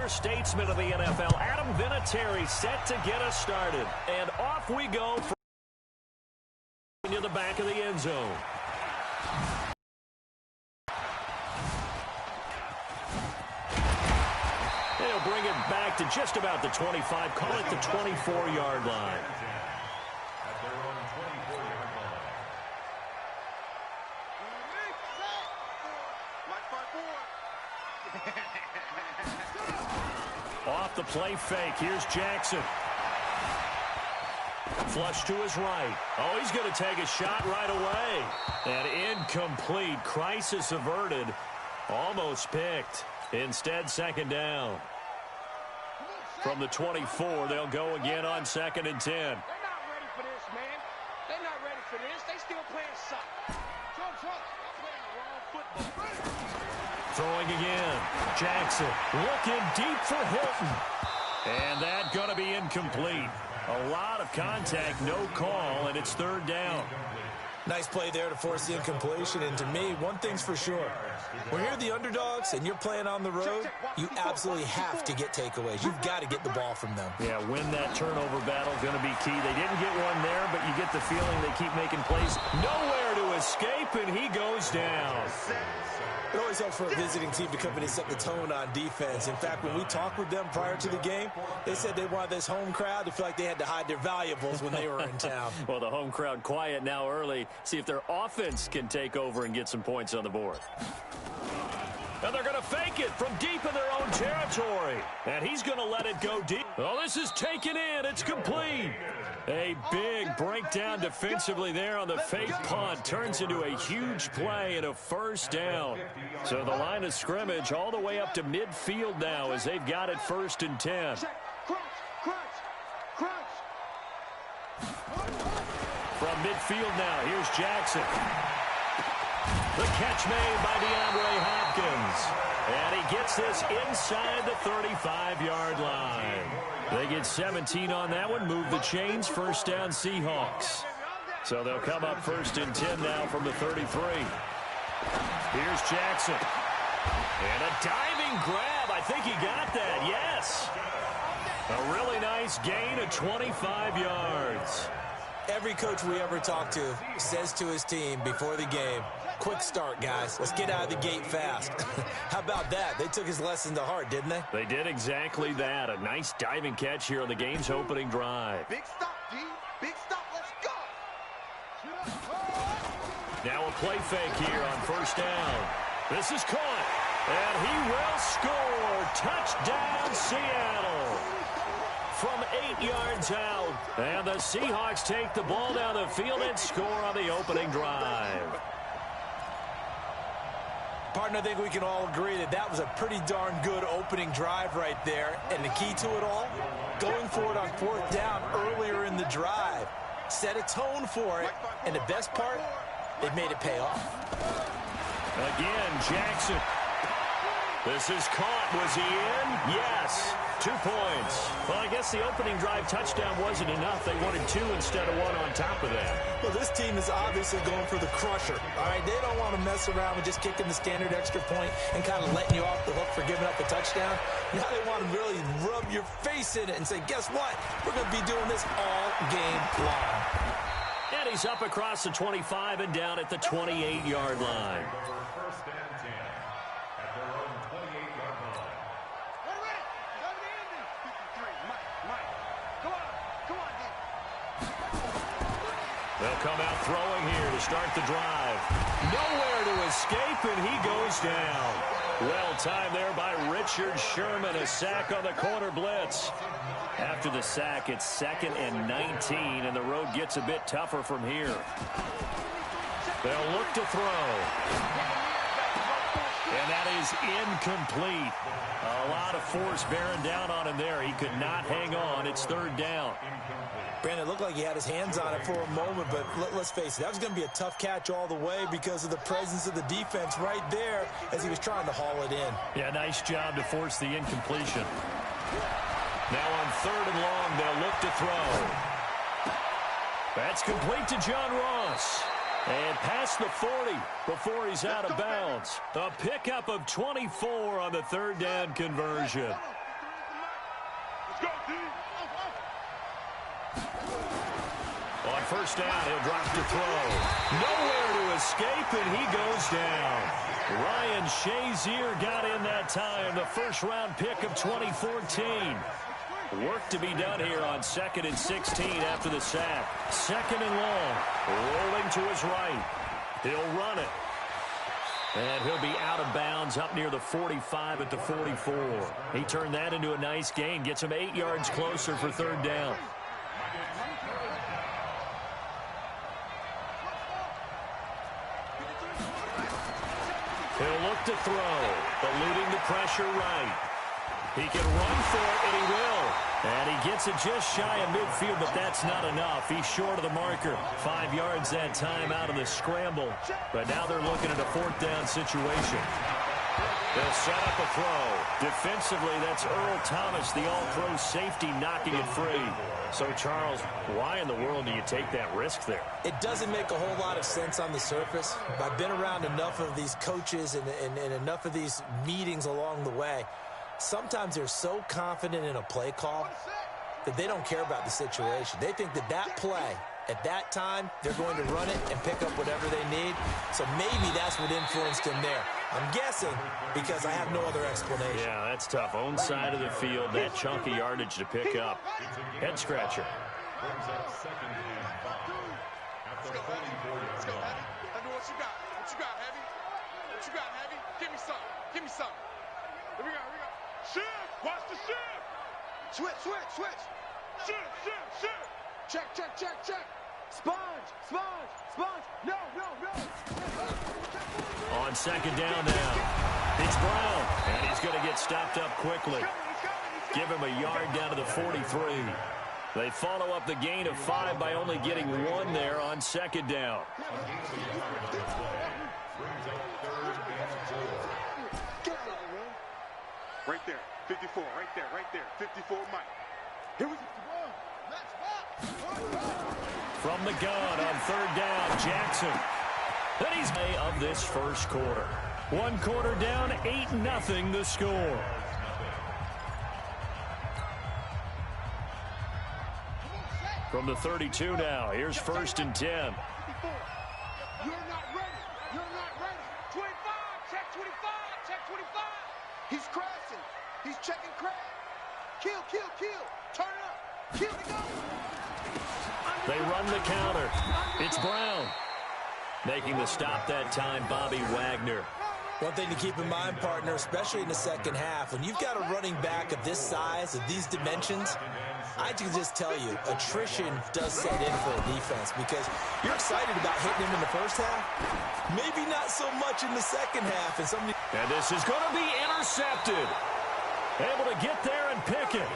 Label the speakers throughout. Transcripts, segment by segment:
Speaker 1: elder statesman of the NFL, Adam Vinatieri, set to get us started. And off we go into the back of the end zone. They'll bring it back to just about the 25, call it the 24-yard line. Off the play fake. Here's Jackson. Flush to his right. Oh, he's going to take a shot right away. And incomplete. Crisis averted. Almost picked. Instead, second down. From the 24, they'll go again on 2nd and 10.
Speaker 2: They're not ready for this, man. They're not ready for this. They still playing soccer. They're playing the wrong football.
Speaker 1: Throwing again. Jackson looking deep for Hilton. And that's going to be incomplete. A lot of contact, no call, and it's 3rd down.
Speaker 3: Nice play there to force the incompletion. And to me, one thing's for sure. When you're the underdogs and you're playing on the road, you absolutely have to get takeaways. You've got to get the ball from them.
Speaker 1: Yeah, win that turnover battle, going to be key. They didn't get one there, but you get the feeling they keep making plays. Nowhere to escape, and he goes down.
Speaker 3: It always helps for a visiting team to come in and set the tone on defense. In fact, when we talked with them prior to the game, they said they wanted this home crowd to feel like they had to hide their valuables when they were in town.
Speaker 1: Well, the home crowd quiet now early. See if their offense can take over and get some points on the board. And they're going to fake it from deep in their own territory. And he's going to let it go deep. Oh, this is taken in. It's complete. A big breakdown defensively there on the fake punt. Turns into a huge play and a 1st down. So the line of scrimmage all the way up to midfield now as they've got it 1st and 10. From midfield now, here's Jackson. The catch made by DeAndre Hopkins. And he gets this inside the 35-yard line. They get 17 on that one, move the chains, 1st down Seahawks. So they'll come up 1st and 10 now from the 33. Here's Jackson. And a diving grab. I think he got that, yes. A really nice gain of 25 yards.
Speaker 3: Every coach we ever talk to says to his team before the game, quick start, guys. Let's get out of the gate fast. How about that? They took his lesson to heart, didn't they?
Speaker 1: They did exactly that. A nice diving catch here on the game's opening drive.
Speaker 2: Big stop, D. Big stop. Let's go.
Speaker 1: Now a play fake here on 1st down. This is caught. And he will score. Touchdown, Seattle. From 8 yards out. And the Seahawks take the ball down the field and score on the opening drive.
Speaker 3: Partner, I think we can all agree that that was a pretty darn good opening drive right there. And the key to it all, going for it on 4th down earlier in the drive. Set a tone for it. And the best part, it made it pay off.
Speaker 1: Again, Jackson. This is caught. Was he in? Yes. 2 points. Well, I guess the opening drive touchdown wasn't enough. They wanted 2 instead of 1 on top of that.
Speaker 3: Well, this team is obviously going for the crusher. All right, they don't want to mess around with just kicking the standard extra point and kind of letting you off the hook for giving up a touchdown. Now they want to really rub your face in it and say, guess what? We're going to be doing this all game long.
Speaker 1: And he's up across the 25 and down at the 28-yard line. They'll come out throwing here to start the drive. Nowhere to escape, and he goes down. Well timed there by Richard Sherman. A sack on the corner blitz. After the sack, it's 2nd and 19, and the road gets a bit tougher from here. They'll look to throw. And that is incomplete. A lot of force bearing down on him there. He could not hang on. It's 3rd down.
Speaker 3: Brandon, it looked like he had his hands on it for a moment, but let's face it, that was going to be a tough catch all the way because of the presence of the defense right there as he was trying to haul it in.
Speaker 1: Yeah, nice job to force the incompletion. Now on 3rd and long, they'll look to throw. That's complete to John Ross. And past the 40 before he's out of bounds. A pickup of 24 on the 3rd down conversion. first down. He'll drop to throw. Nowhere to escape, and he goes down. Ryan Shazier got in that time, the first-round pick of 2014. Work to be done here on 2nd and 16 after the sack. 2nd and long. Rolling to his right. He'll run it. And he'll be out of bounds up near the 45 at the 44. He turned that into a nice gain. Gets him 8 yards closer for 3rd down. He'll look to throw, eluding the pressure right. He can run for it, and he will. And he gets it just shy of midfield, but that's not enough. He's short of the marker. 5 yards that time out of the scramble. But now they're looking at a 4th down situation. They'll set up a throw. Defensively, that's Earl Thomas, the all-pro safety, knocking it free. So, Charles, why in the world do you take that risk there?
Speaker 3: It doesn't make a whole lot of sense on the surface. I've been around enough of these coaches and enough of these meetings along the way. Sometimes they're so confident in a play call that they don't care about the situation. They think that play, at that time, they're going to run it and pick up whatever they need. So maybe that's what influenced him there. I'm guessing because I have no other explanation.
Speaker 1: Yeah, that's tough. Own side of the field, that chunk of yardage to pick up. Head scratcher.
Speaker 2: Let's go, Heavy. Let's go, Heavy. I know what you got. What you got, Heavy? What you got, Heavy? Give me something. Give me something. Here we go. Here we go. Shift. Watch the shift. Switch, switch, switch. Shift, shift, shift. Check, check, check, check. Sponge, sponge, sponge. No, no, no.
Speaker 1: On 2nd down now. It's Brown. And he's going to get stopped up quickly. Give him a yard down to the 43. They follow up the gain of 5 by only getting 1 there on 2nd down.
Speaker 2: Right there. 54. Right there. Right there. 54 Mike. Here we go.
Speaker 1: From the gun on 3rd down, Jackson. Then he's of this first quarter. 1 quarter down, 8-0 the score. From the 32 now, here's 1st and 10.
Speaker 2: You're not ready. You're not ready. 25. Check 25. Check 25. He's crashing. He's checking crash. Kill, kill, kill. Turn it up. Kill to go.
Speaker 1: They run the counter. It's Brown. Making the stop that time, Bobby Wagner.
Speaker 3: One thing to keep in mind, partner, especially in the second half, when you've got a running back of this size, of these dimensions, I can just tell you, attrition does set in for a defense because you're excited about hitting him in the first half, maybe not so much in the second half.
Speaker 1: And this is going to be intercepted. Able to get there and pick it.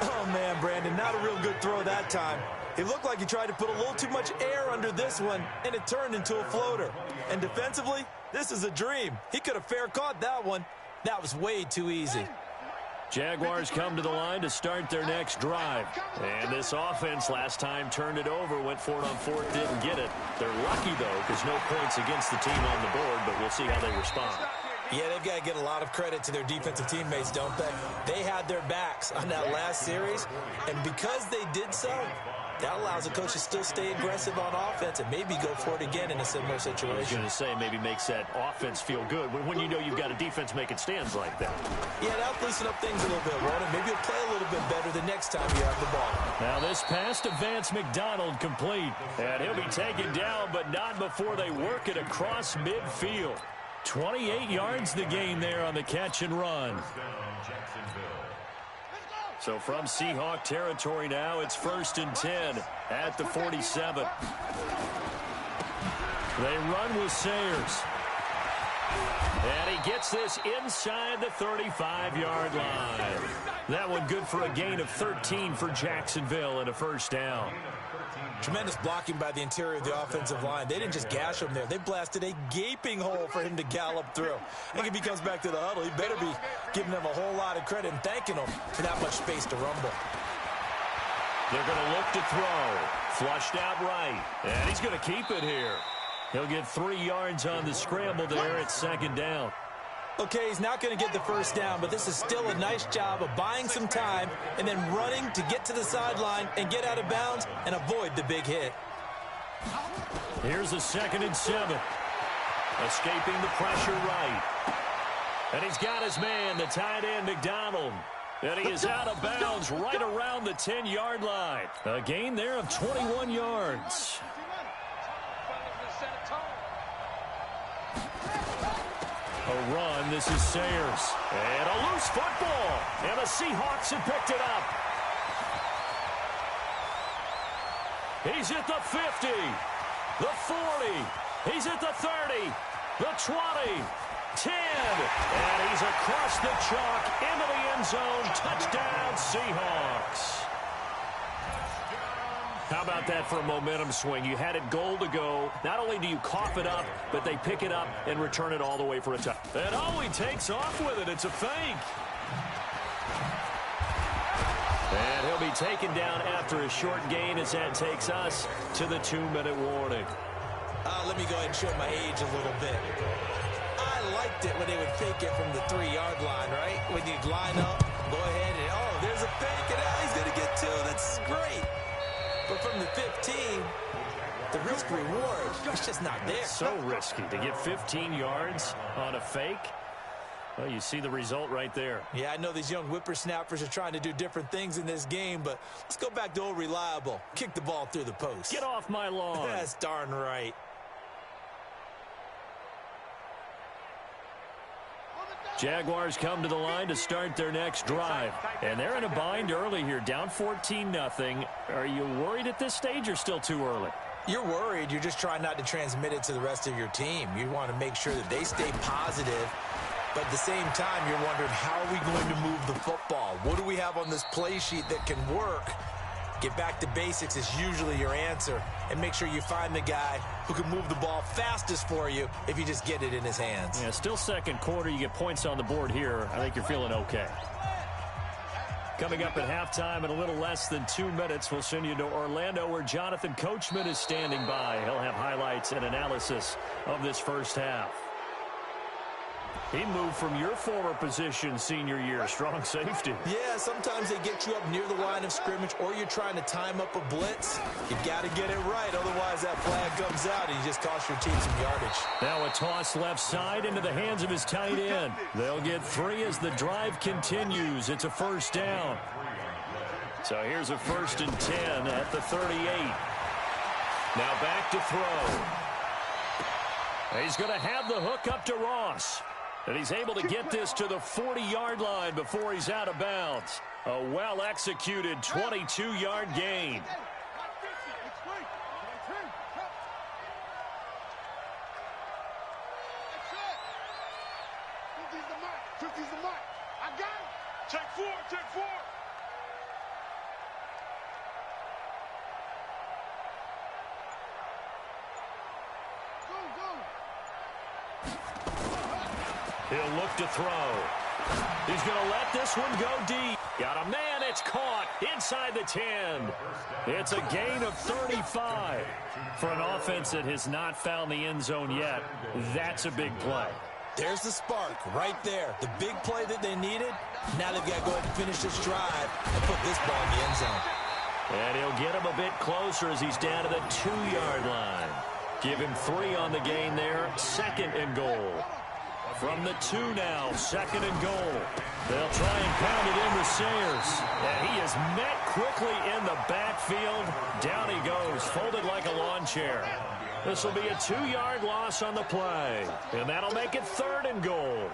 Speaker 3: Oh, man, Brandon, not a real good throw that time. It looked like he tried to put a little too much air under this one, and it turned into a floater. And defensively, this is a dream. He could have fair caught that one. That was way too easy.
Speaker 1: Jaguars come to the line to start their next drive. And this offense last time turned it over, went for it on 4th, didn't get it. They're lucky, though, because no points against the team on the board, but we'll see how they respond.
Speaker 3: Yeah, they've got to get a lot of credit to their defensive teammates, don't they? They had their backs on that last series, and because they did so, that allows the coach to still stay aggressive on offense and maybe go for it again in a similar situation.
Speaker 1: I was going to say maybe makes that offense feel good when you know you've got a defense making stands like that.
Speaker 3: Yeah, that'll loosen up things a little bit, won't it? Maybe you'll play a little bit better the next time you have the ball.
Speaker 1: Now this pass to Vance McDonald complete. And he'll be taken down, but not before they work it across midfield. 28 yards the gain there on the catch and run. So from Seahawk territory now, it's 1st and 10 at the 47. They run with Sayers. And he gets this inside the 35-yard line. That one good for a gain of 13 for Jacksonville and a 1st down.
Speaker 3: Tremendous blocking by the interior of the offensive line. They didn't just gash him there. They blasted a gaping hole for him to gallop through. I think if he comes back to the huddle, he better be giving them a whole lot of credit and thanking them for that much space to rumble.
Speaker 1: They're going to look to throw. Flushed out right. And he's going to keep it here. He'll get 3 yards on the scramble there at 2nd down.
Speaker 3: Okay, he's not going to get the first down, but this is still a nice job of buying some time and then running to get to the sideline and get out of bounds and avoid the big hit.
Speaker 1: Here's a 2nd and 7. Escaping the pressure right. And he's got his man, the tight end, McDonald. And he is out of bounds right around the 10-yard line. A gain there of 21 yards. A run, this is Sayers. And a loose football. And the Seahawks have picked it up. He's at the 50, the 40. He's at the 30, the 20, 10. And he's across the chalk into the end zone. Touchdown, Seahawks. How about that for a momentum swing? You had it goal to go. Not only do you cough it up, but they pick it up and return it all the way for a touchdown. And oh, he takes off with it. It's a fake. And he'll be taken down after a short gain as that takes us to the 2-minute warning.
Speaker 3: Let me go ahead and show my age a little bit. I liked it when they would fake it from the 3-yard line, right? When you'd line up, go ahead and, oh, there's a fake, and he's going to get 2. That's great. But from the 15, the risk-reward, it's just not there.
Speaker 1: So risky to get 15 yards on a fake. Well, you see the result right there.
Speaker 3: Yeah, I know these young whippersnappers are trying to do different things in this game, but let's go back to old reliable. Kick the ball through the post.
Speaker 1: Get off my lawn.
Speaker 3: That's darn right.
Speaker 1: Jaguars come to the line to start their next drive. And they're in a bind early here, down 14-0. Are you worried at this stage or still too early?
Speaker 3: You're worried. You're just trying not to transmit it to the rest of your team. You want to make sure that they stay positive. But at the same time, you're wondering, how are we going to move the football? What do we have on this play sheet that can work? Get back to basics is usually your answer. And make sure you find the guy who can move the ball fastest for you if you just get it in his hands.
Speaker 1: Yeah, still second quarter. You get points on the board here. I think you're feeling okay. Coming up at halftime in a little less than 2 minutes, we'll send you to Orlando where Jonathan Coachman is standing by. He'll have highlights and analysis of this first half. He moved from your former position senior year, strong safety.
Speaker 3: Yeah, sometimes they get you up near the line of scrimmage or you're trying to time up a blitz. You've got to get it right, otherwise that flag comes out and you just cost your team some yardage.
Speaker 1: Now a toss left side into the hands of his tight end. They'll get 3 as the drive continues. It's a first down. So here's a 1st and 10 at the 38. Now back to throw. He's going to have the hook up to Ross. And he's able to get this to the 40-yard line before he's out of bounds. A well-executed 22-yard gain.
Speaker 2: I got it. Check 4, check 4.
Speaker 1: He'll look to throw. He's going to let this one go deep. Got a man. It's caught inside the 10. It's a gain of 35. For an offense that has not found the end zone yet, that's a big play.
Speaker 3: There's the spark right there. The big play that they needed. Now they've got to go ahead and finish this drive and put this ball in the end zone.
Speaker 1: And he'll get him a bit closer as he's down to the 2-yard line. Give him 3 on the gain there. 2nd and goal. From the 2 now, 2nd and goal. They'll try and pound it in with Sayers. And he is met quickly in the backfield. Down he goes, folded like a lawn chair. This will be a 2-yard loss on the play. And that'll make it 3rd and goal.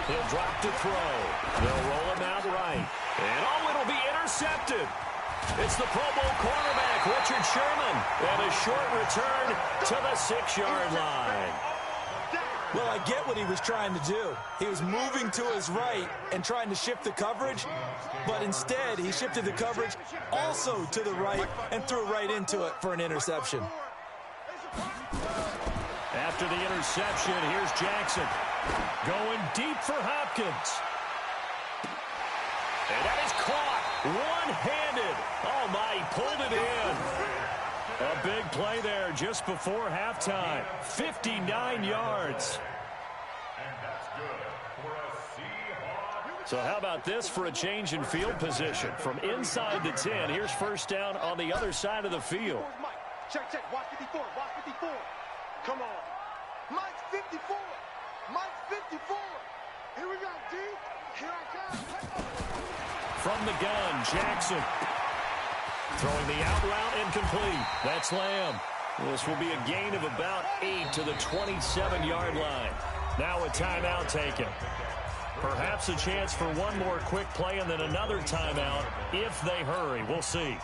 Speaker 1: He'll drop to throw. They'll roll him out right. And oh, it'll be intercepted. It's the Pro Bowl cornerback, Richard Sherman. And a short return to the 6-yard line.
Speaker 3: Well, I get what he was trying to do. He was moving to his right and trying to shift the coverage, but instead he shifted the coverage also to the right and threw right into it for an interception.
Speaker 1: After the interception, here's Jackson. Going deep for Hopkins. And that is caught. One-handed. Oh, my, he pulled it in. A big play there just before halftime. 59 yards. So how about this for a change in field position? From inside the 10, here's first down on the other side of the field.
Speaker 2: Check, check. Watch 54. Watch 54. Come on. Mike's 54. Mike's 54. Here we go, D. Here I come.
Speaker 1: From the gun, Jackson. Throwing the out route incomplete. That's Lamb. This will be a gain of about 8 to the 27-yard line. Now a timeout taken. Perhaps a chance for one more quick play and then another timeout if they hurry. We'll see.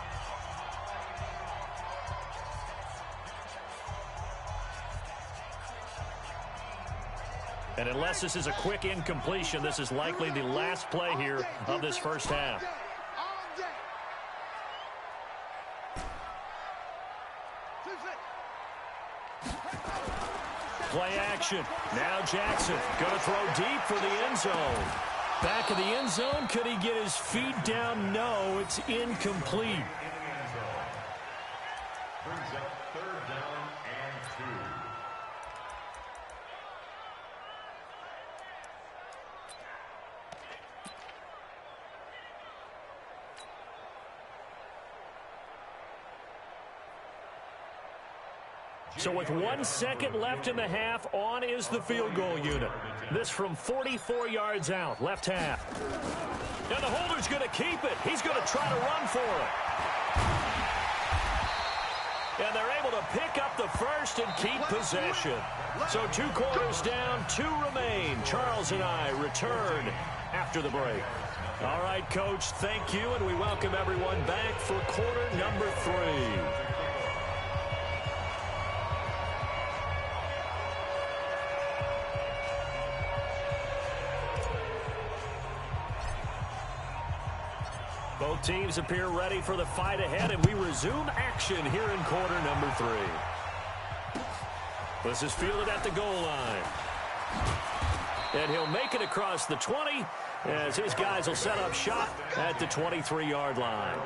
Speaker 1: And unless this is a quick incompletion, this is likely the last play here of this first half. Play action. Now Jackson going to throw deep for the end zone. Back of the end zone. Could he get his feet down? No, it's incomplete.
Speaker 4: Brings up third down and 2.
Speaker 1: So with 1 second left in the half, on is the field goal unit. This from 44 yards out, left half. And the holder's going to keep it. He's going to try to run for it. And they're able to pick up the first and keep possession. So 2 quarters down, 2 remain. Charles and I return after the break. All right, Coach, thank you, and we welcome everyone back for quarter number 3. Both teams appear ready for the fight ahead, and we resume action here in quarter number 3. This is fielded at the goal line. And he'll make it across the 20 as his guys will set up shop at the 23-yard line.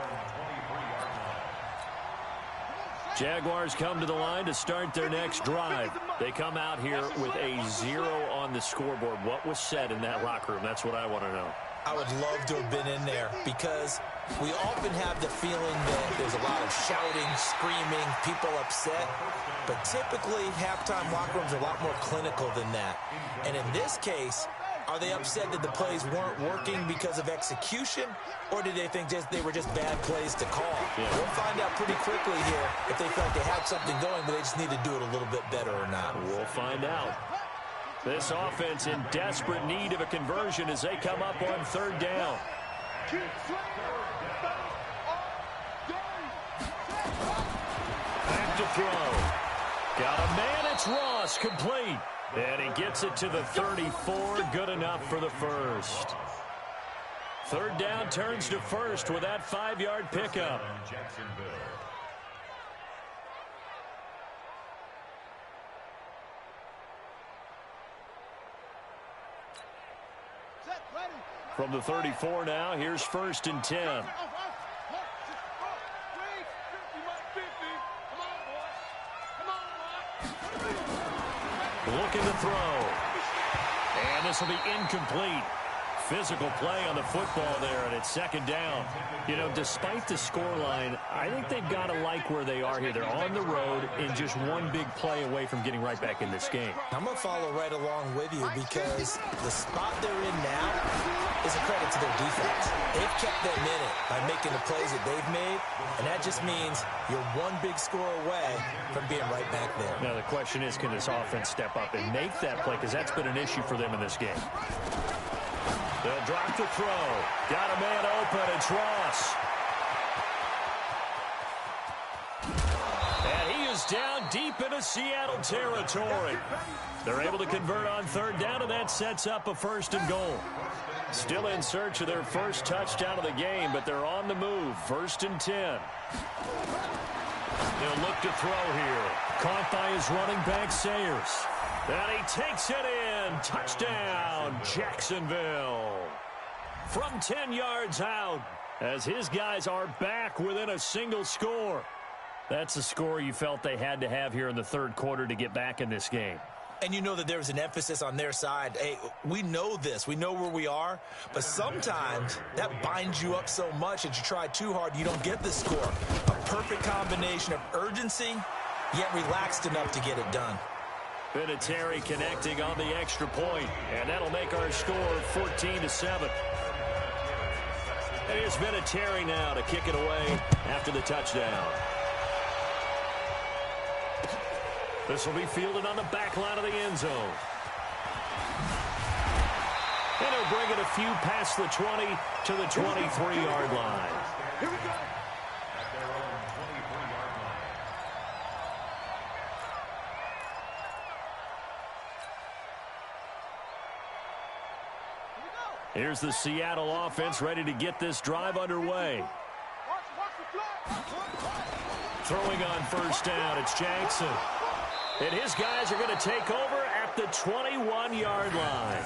Speaker 1: Jaguars come to the line to start their next drive. They come out here with a 0 on the scoreboard. What was said in that locker room? That's what I want to know.
Speaker 3: I would love to have been in there because we often have the feeling that there's a lot of shouting, screaming, people upset. But typically, halftime locker rooms are a lot more clinical than that. And in this case, are they upset that the plays weren't working because of execution? Or did they think they were just bad plays to call? Yeah. We'll find out pretty quickly here if they felt they had something going, but they just need to do it a little bit better or not.
Speaker 1: We'll find out. This offense in desperate need of a conversion as they come up on third down. Back to throw. Got a man, it's Ross, complete. And he gets it to the 34, good enough for the first. Third down turns to first with that 5-yard pickup. From the 34 now, here's first and 10. Looking to throw. And this will be incomplete. Physical play on the football there, and it's second down. You know, despite the scoreline, I think they've got to like where they are here. They're on the road and just one big play away from getting right back in this game.
Speaker 3: I'm going to follow right along with you because the spot they're in now is a credit to their defense. They've kept them in it by making the plays that they've made, and that just means you're one big score away from being right back there.
Speaker 1: Now, the question is, can this offense step up and make that play? Because that's been an issue for them in this game. They'll drop the throw. Got a man open. It's Ross. And he is down deep into Seattle territory. They're able to convert on third down, and that sets up a first and goal. Still in search of their first touchdown of the game, but they're on the move. First and 10. They'll look to throw here. Caught by his running back, Sayers. And he takes it in. Touchdown, Jacksonville. From 10 yards out, as his guys are back within a single score. That's the score you felt they had to have here in the third quarter to get back in this game.
Speaker 3: And you know that there was an emphasis on their side. Hey, we know this. We know where we are. But sometimes that binds you up so much that you try too hard, you don't get the score. A perfect combination of urgency, yet relaxed enough to get it done.
Speaker 1: Vinatieri connecting on the extra point, and that'll make our score 14-7. And here's Vinatieri now to kick it away after the touchdown. This will be fielded on the back line of the end zone. And he'll bring it a few past the 20 to the 23-yard line.
Speaker 2: Here we go.
Speaker 4: At their own 23-yard line.
Speaker 1: Here's the Seattle offense ready to get this drive underway. Throwing on first down, it's Jackson. And his guys are going to take over at the 21-yard line.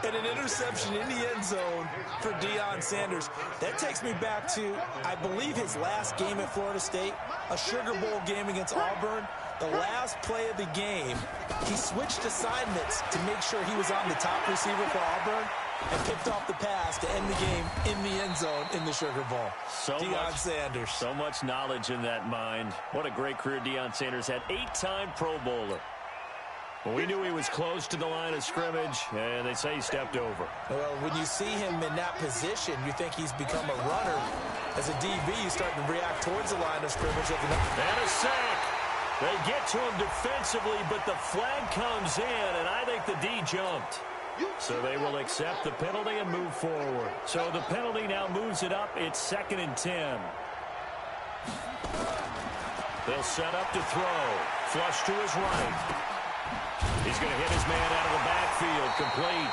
Speaker 3: And an interception in the end zone for Deion Sanders. That takes me back to, I believe, his last game at Florida State, a Sugar Bowl game against Auburn. The last play of the game, he switched assignments to make sure he was on the top receiver for Auburn and picked off the pass to end the game in the end zone in the Sugar Bowl. Deion Sanders.
Speaker 1: So much knowledge in that mind. What a great career Deion Sanders had. 8-time Pro Bowler. Well, we knew he was close to the line of scrimmage, and they say he stepped over.
Speaker 3: Well, when you see him in that position, you think he's become a runner. As a DB, you start to react towards the line of scrimmage.
Speaker 1: And a sack. They get to him defensively, but the flag comes in, and I think the D jumped. So they will accept the penalty and move forward. So the penalty now moves it up. It's 2nd and 10. They'll set up to throw. Flush to his right. He's going to hit his man out of the backfield. Complete.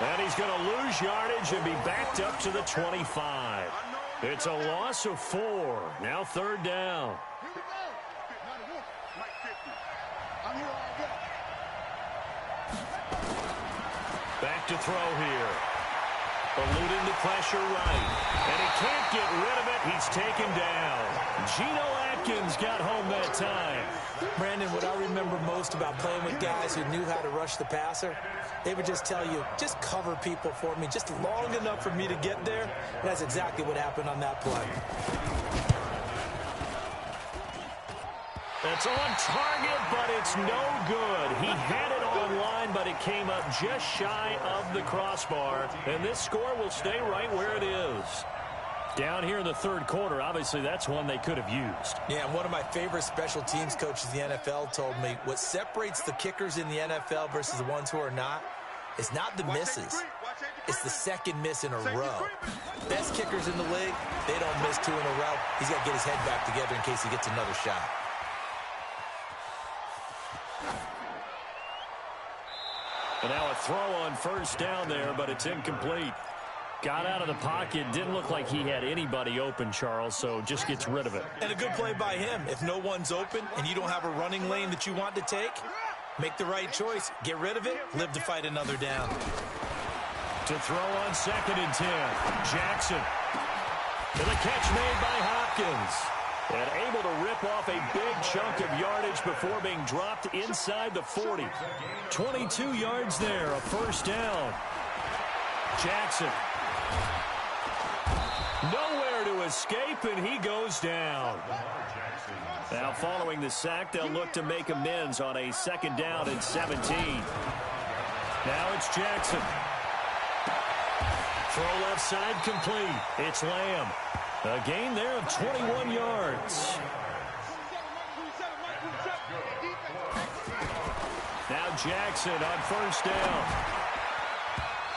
Speaker 1: And he's going to lose yardage and be backed up to the 25. It's a loss of 4. Now 3rd down. Back to throw here. Eluding the pressure right. And he can't get rid of it. He's taken down. Geno Atkins got home that time.
Speaker 3: Brandon, what I remember most about playing with guys who knew how to rush the passer, they would just tell you, just cover people for me, just long enough for me to get there. And that's exactly what happened on that play.
Speaker 1: That's on target, but it's no good. He had it online, but it came up just shy of the crossbar. And this score will stay right where it is. Down here in the third quarter, obviously that's one they could have used.
Speaker 3: Yeah, and one of my favorite special teams coaches in the NFL told me what separates the kickers in the NFL versus the ones who are not is not the misses. It's the second miss in a row. Best kickers in the league, they don't miss 2 in a row. He's got to get his head back together in case he gets another shot.
Speaker 1: And now a throw on first down there, but it's incomplete. Got out of the pocket. Didn't look like he had anybody open, Charles, so just gets rid of it.
Speaker 3: And a good play by him. If no one's open and you don't have a running lane that you want to take, make the right choice. Get rid of it. Live to fight another down.
Speaker 1: To throw on 2nd and 10. Jackson. And the catch made by Hopkins. And able to rip off a big chunk of yardage before being dropped inside the 40. 22 yards there, a first down. Jackson. Nowhere to escape, and he goes down. Now, following the sack, they'll look to make amends on a 2nd down and 17. Now it's Jackson. Throw left side complete. It's Lamb. A gain there of 21 yards. Now Jackson on first down.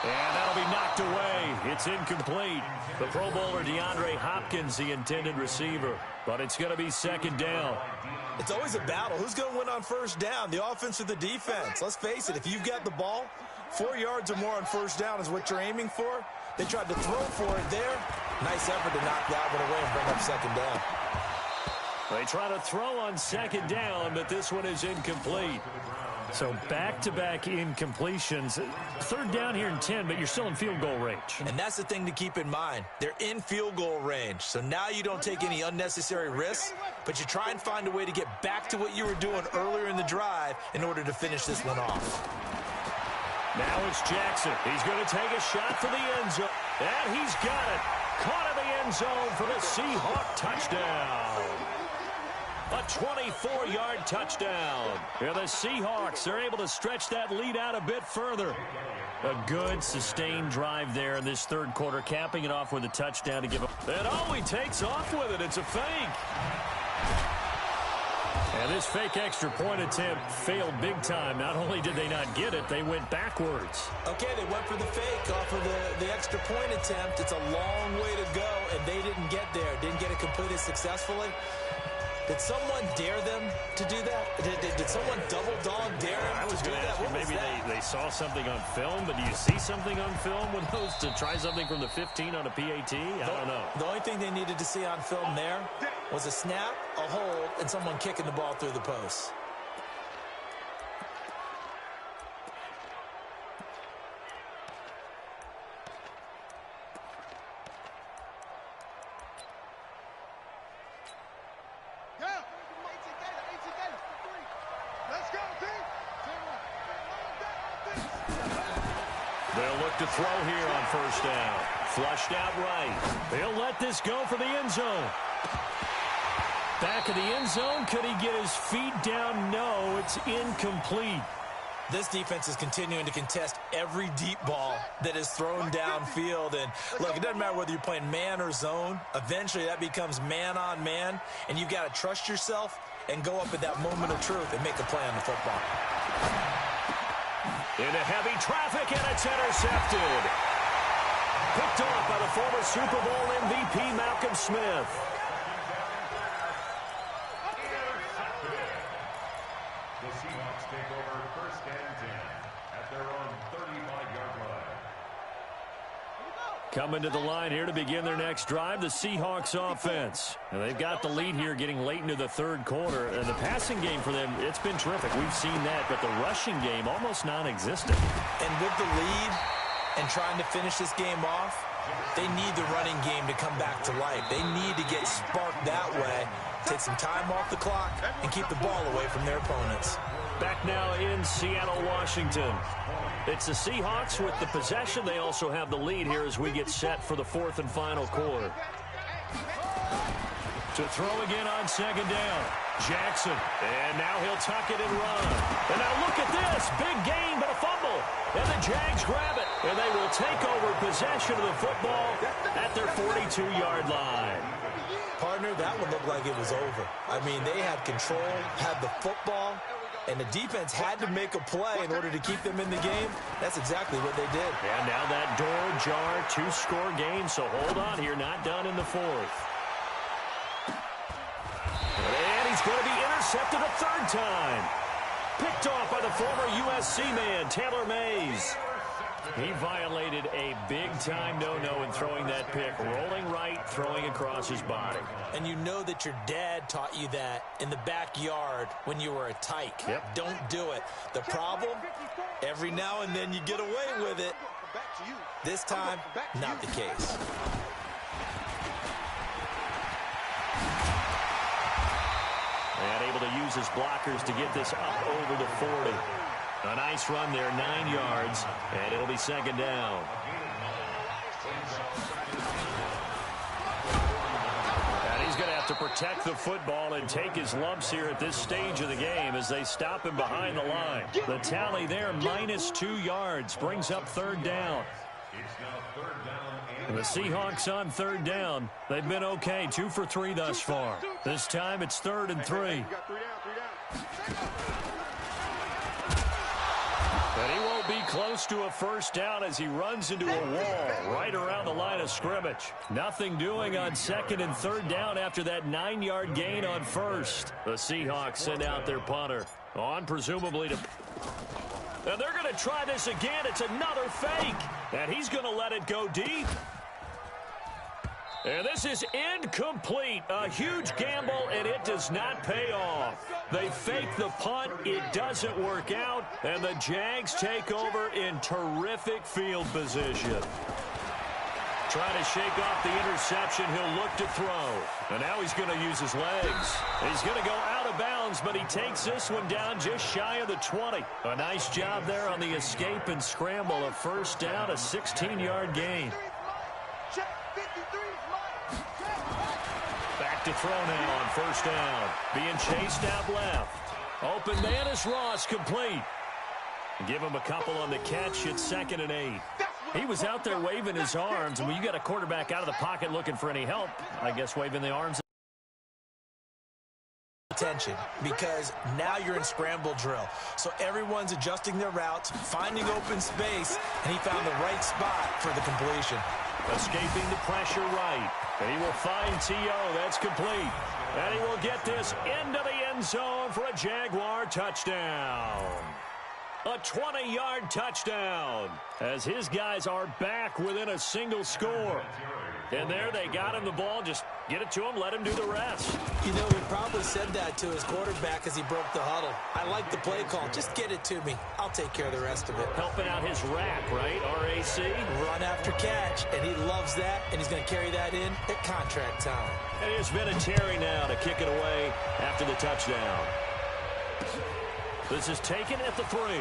Speaker 1: And that'll be knocked away. It's incomplete. The Pro Bowler DeAndre Hopkins, the intended receiver. But it's going to be 2nd down.
Speaker 3: It's always a battle. Who's going to win on first down, the offense or the defense? Let's face it, if you've got the ball, 4 yards or more on first down is what you're aiming for. They tried to throw for it there. Nice effort to knock that one away and bring up 2nd down.
Speaker 1: They try to throw on 2nd down, but this one is incomplete. So back-to-back incompletions. Third down here and 10, but you're still in field goal range.
Speaker 3: And that's the thing to keep in mind. They're in field goal range. So now you don't take any unnecessary risks, but you try and find a way to get back to what you were doing earlier in the drive in order to finish this one off.
Speaker 1: Now it's Jackson. He's going to take a shot for the end zone. And he's got it. Caught in the end zone for the Seahawk touchdown. A 24-yard touchdown. Yeah, the Seahawks are able to stretch that lead out a bit further. A good, sustained drive there in this third quarter, capping it off with a touchdown to give up. And oh, he takes off with it. It's a fake. And this fake extra point attempt failed big time. Not only did they not get it, they went backwards.
Speaker 3: Okay, they went for the fake off of the extra point attempt. It's a long way to go, and they didn't get there. Didn't get it completed successfully. Did someone dare them to do that? Did someone double dog dare them?
Speaker 1: I was going to ask you, maybe they saw something on film, but do you see something on film with those to try something from the 15 on a PAT? I don't know.
Speaker 3: The only thing they needed to see on film there was a snap, a hold, and someone kicking the ball through the post.
Speaker 1: They'll look to throw here on first down. Flushed out right. They'll let this go for the end zone. Back of the end zone. Could he get his feet down? No, it's incomplete.
Speaker 3: This defense is continuing to contest every deep ball that is thrown downfield. And, look, it doesn't matter whether you're playing man or zone. Eventually, that becomes man-on-man, and you've got to trust yourself and go up at that moment of truth and make a play on the football.
Speaker 1: Into heavy traffic, and it's intercepted. Picked off by the former Super Bowl MVP, Malcolm Smith.
Speaker 4: The Seahawks take over first and 10 at their own 35-yard line.
Speaker 1: Coming to the line here to begin their next drive, the Seahawks offense. And they've got the lead here getting late into the third quarter. And the passing game for them, it's been terrific. We've seen that, but the rushing game almost non-existent.
Speaker 3: And with the lead and trying to finish this game off, they need the running game to come back to life. They need to get sparked that way, take some time off the clock, and keep the ball away from their opponents.
Speaker 1: Back now in Seattle, Washington. It's the Seahawks with the possession. They also have the lead here as we get set for the fourth and final quarter. To throw again on second down. Jackson. And now he'll tuck it and run. And now look at this. Big gain, but a fumble. And the Jags grab it. And they will take over possession of the football at their 42-yard line.
Speaker 3: Partner, that one looked like it was over. I mean, they had control, had the football, and the defense had to make a play in order to keep them in the game. That's exactly what they did.
Speaker 1: And now that door jar, two-score game, so hold on here, not done in the fourth. And he's going to be intercepted a third time. Picked off by the former USC man, Taylor Mays. He violated a big-time no-no in throwing that pick. Rolling right, throwing across his body.
Speaker 3: And you know that your dad taught you that in the backyard when you were a tyke.
Speaker 1: Yep.
Speaker 3: Don't do it. The problem, every now and then you get away with it. This time, not the case.
Speaker 1: And able to use his blockers to get this up over the 40. A nice run there, 9 yards, and it'll be second down. And he's going to have to protect the football and take his lumps here at this stage of the game as they stop him behind the line. The tally there, -2 yards, brings up third down. And the Seahawks on third down. They've been okay, 2 for 3 thus far. This time it's 3rd and 3. But he won't be close to a first down as he runs into a wall right around the line of scrimmage. Nothing doing on 2nd and 3rd down after that 9-yard gain on first. The Seahawks send out their punter. On presumably to... And they're going to try this again. It's another fake. And he's going to let it go deep. And this is incomplete. A huge gamble, and it does not pay off. They fake the punt. It doesn't work out, and the Jags take over in terrific field position. Trying to shake off the interception. He'll look to throw. And now he's going to use his legs. He's going to go out of bounds, but he takes this one down just shy of the 20. A nice job there on the escape and scramble. A first down, a 16-yard gain. Back to throw now on first down. Being chased out left. Open man is Ross, complete. Give him a couple on the catch. It's 2nd and 8. He was out there waving his arms, and when you got a quarterback out of the pocket looking for any help, I guess waving the arms.
Speaker 3: Attention, because now you're in scramble drill. So everyone's adjusting their routes, finding open space, and he found the right spot for the completion.
Speaker 1: Escaping the pressure right. And he will find T.O. That's complete. And he will get this into the end zone for a Jaguar touchdown. A 20-yard touchdown as his guys are back within a single score. And there they got him the ball. Just get it to him, let him do the rest.
Speaker 3: You know, he probably said that to his quarterback as he broke the huddle. I like the play call. Just get it to me. I'll take care of the rest of it.
Speaker 1: Helping out his rack, right? RAC.
Speaker 3: Run after catch, and he loves that, and he's going to carry that in at contract time.
Speaker 1: And it's Vinatieri now to kick it away after the touchdown. This is taken at the 3. And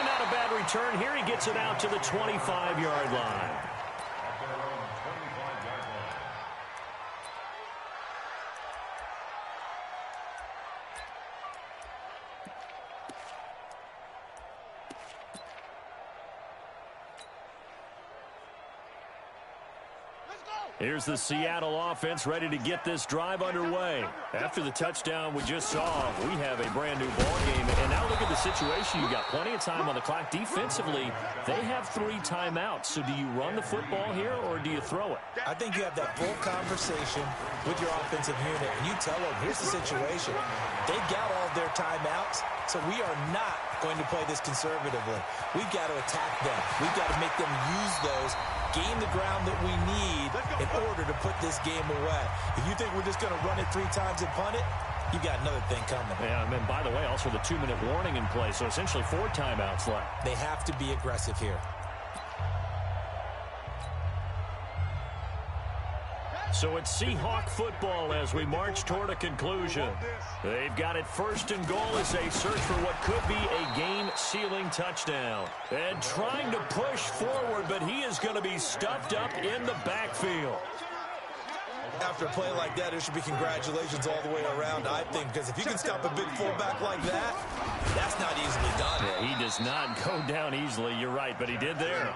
Speaker 1: not a bad return here. He gets it out to the 25-yard line. Here's the Seattle offense ready to get this drive underway. After the touchdown we just saw, we have a brand new ball game. And now look at the situation. You got plenty of time on the clock. Defensively, they have 3 timeouts. So do you run the football here or do you throw it?
Speaker 3: I think you have that full conversation with your offensive unit, and you tell them, here's the situation. They got all of their timeouts, so we are not going to play this conservatively. We've got to attack them. We've got to make them use those, gain the ground that we need in order to put this game away. If you think we're just going to run it 3 times and punt it, you've got another thing coming.
Speaker 1: Yeah, and then, by the way, also the 2-minute warning in play, so essentially 4 timeouts left.
Speaker 3: They have to be aggressive here.
Speaker 1: So it's Seahawk football as we march toward a conclusion. They've got it 1st and goal as they search for what could be a game-sealing touchdown. And trying to push forward, but he is going to be stuffed up in the backfield.
Speaker 3: After a play like that, there should be congratulations all the way around, I think, because if you can stop a big fullback like that, that's not easily done.
Speaker 1: Yeah, he does not go down easily, you're right, but he did there.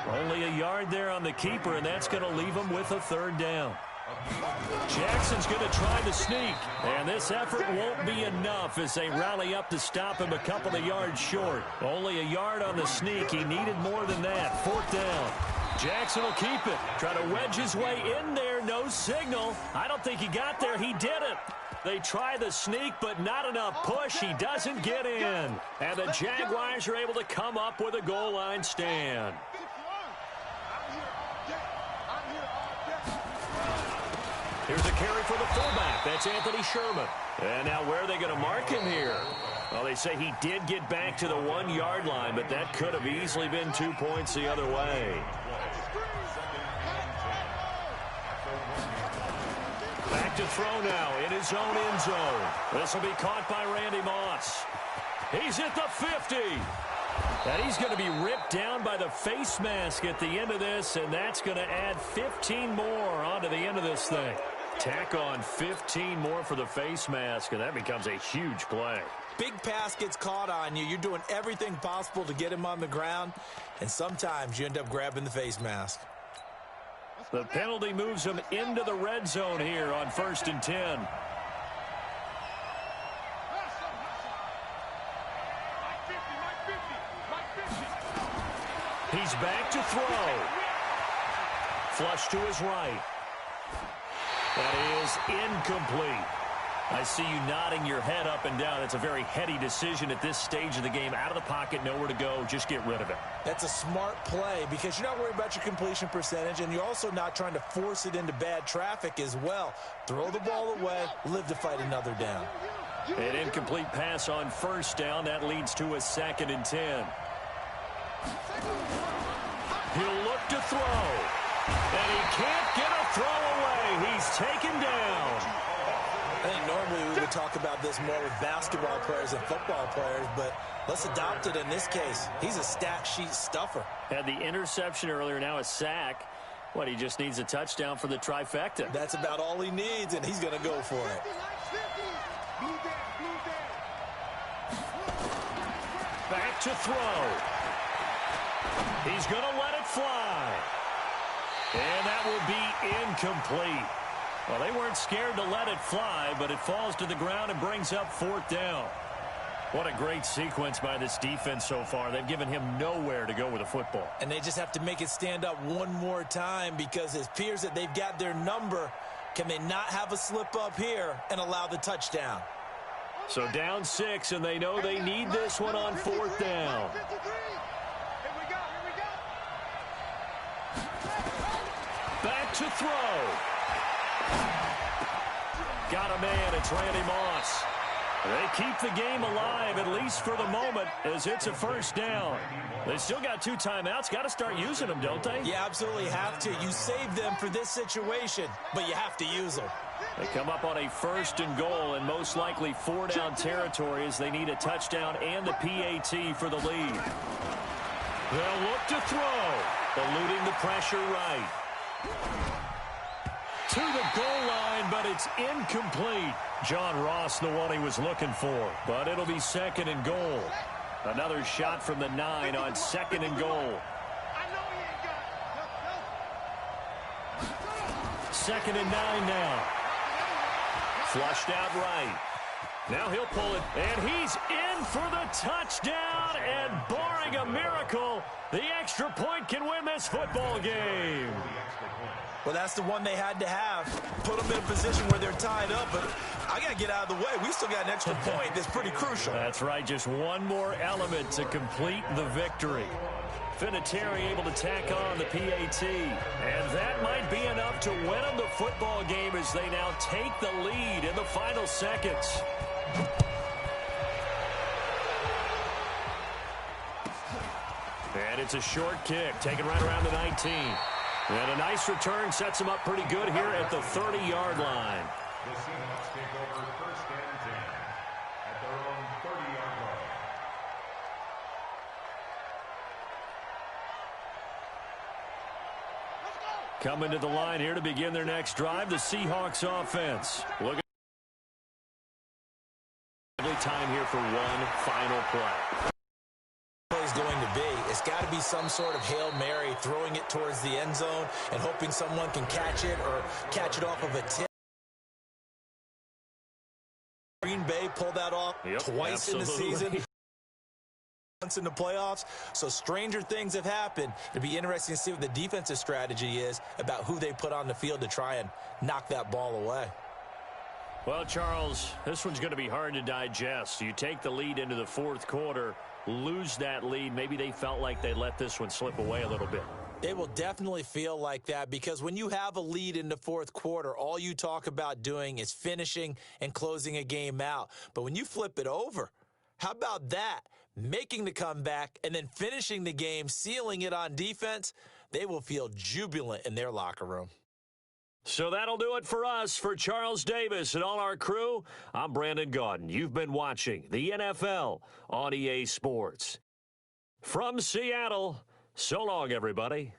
Speaker 1: Only a yard there on the keeper, and that's going to leave him with a 3rd down. Jackson's going to try the sneak, and this effort won't be enough as they rally up to stop him a couple of yards short. Only a yard on the sneak. He needed more than that. 4th down. Jackson will keep it. Try to wedge his way in there. No signal. I don't think he got there. He did it. They try the sneak, but not enough push. He doesn't get in. And the Jaguars are able to come up with a goal line stand. Here's a carry for the fullback. That's Anthony Sherman. And now where are they going to mark him here? Well, they say he did get back to the 1-yard line, but that could have easily been 2 points the other way. Back to throw now in his own end zone. This will be caught by Randy Moss. He's at the 50. And he's going to be ripped down by the face mask at the end of this, and that's going to add 15 more onto the end of this thing. Tack on 15 more for the face mask, and that becomes a huge play.
Speaker 3: Big pass gets caught on you. You're doing everything possible to get him on the ground, and sometimes you end up grabbing the face mask.
Speaker 1: The penalty moves him into the red zone here on 1st and 10. He's back to throw. Flush to his right. That is incomplete. I see you nodding your head up and down. That's a very heady decision at this stage of the game. Out of the pocket, nowhere to go. Just get rid of it.
Speaker 3: That's a smart play because you're not worried about your completion percentage, and you're also not trying to force it into bad traffic as well. Throw the ball away, live to fight another down.
Speaker 1: An incomplete pass on first down. That leads to a 2nd and 10. He'll look to throw. And he can't get a throw away. He's taken down.
Speaker 3: I think normally we would talk about this more with basketball players and football players, but let's adopt it in this case. He's a stat sheet stuffer.
Speaker 1: Had the interception earlier, now a sack. What, he just needs a touchdown for the trifecta.
Speaker 3: That's about all he needs, and he's going to go for it.
Speaker 1: Back to throw. He's going to let it fly. And that will be incomplete. Well, they weren't scared to let it fly, but it falls to the ground and brings up 4th down. What a great sequence by this defense so far. They've given him nowhere to go with the football.
Speaker 3: And they just have to make it stand up one more time because it appears that they've got their number. Can they not have a slip up here and allow the touchdown?
Speaker 1: So down 6, and they know they need this one on 4th down. Back to throw. Got a man. It's Randy Moss. They keep the game alive, at least for the moment, as it's a 1st down. They still got 2 timeouts. Got to start using them, don't they?
Speaker 3: You absolutely have to. You save them for this situation, but you have to use them.
Speaker 1: They come up on a 1st and goal, and most likely 4-down territory as they need a touchdown and the PAT for the lead. They'll look to throw, eluding the pressure right. To the goal line, but it's incomplete. John Ross, the one he was looking for, but it'll be 2nd and goal. Another shot from the 9 on 2nd and goal. 2nd and 9 now. Flushed out right. Now he'll pull it, and he's in for the touchdown, and barring a miracle, the extra point can win this football game.
Speaker 3: Well, that's the one they had to have. Put them in a position where they're tied up, but I got to get out of the way. We still got an extra point that's pretty crucial.
Speaker 1: That's right, just one more element to complete the victory. Vinatieri able to tack on the PAT, and that might be enough to win them the football game as they now take the lead in the final seconds. And it's a short kick, taken right around the 19. And a nice return sets them up pretty good here at the 30-yard line.
Speaker 4: The Seahawks take over 1st and 10 at their own 30-yard line.
Speaker 1: Coming to the line here to begin their next drive, the Seahawks offense. Look at time here for one final play.
Speaker 3: Is going to be. It's got to be some sort of Hail Mary, throwing it towards the end zone and hoping someone can catch it or catch it off of a tip. Green Bay pulled that off twice in the season. Once in the playoffs. So stranger things have happened. It'll be interesting to see what the defensive strategy is about who they put on the field to try and knock that ball away.
Speaker 1: Well, Charles, this one's going to be hard to digest. You take the lead into the 4th quarter, lose that lead. Maybe they felt like they let this one slip away a little bit.
Speaker 3: They will definitely feel like that because when you have a lead in the 4th quarter, all you talk about doing is finishing and closing a game out. But when you flip it over, how about that? Making the comeback and then finishing the game, sealing it on defense, they will feel jubilant in their locker room.
Speaker 1: So that'll do it for us. For Charles Davis and all our crew, I'm Brandon Gaudin. You've been watching the NFL on EA Sports. From Seattle, so long, everybody.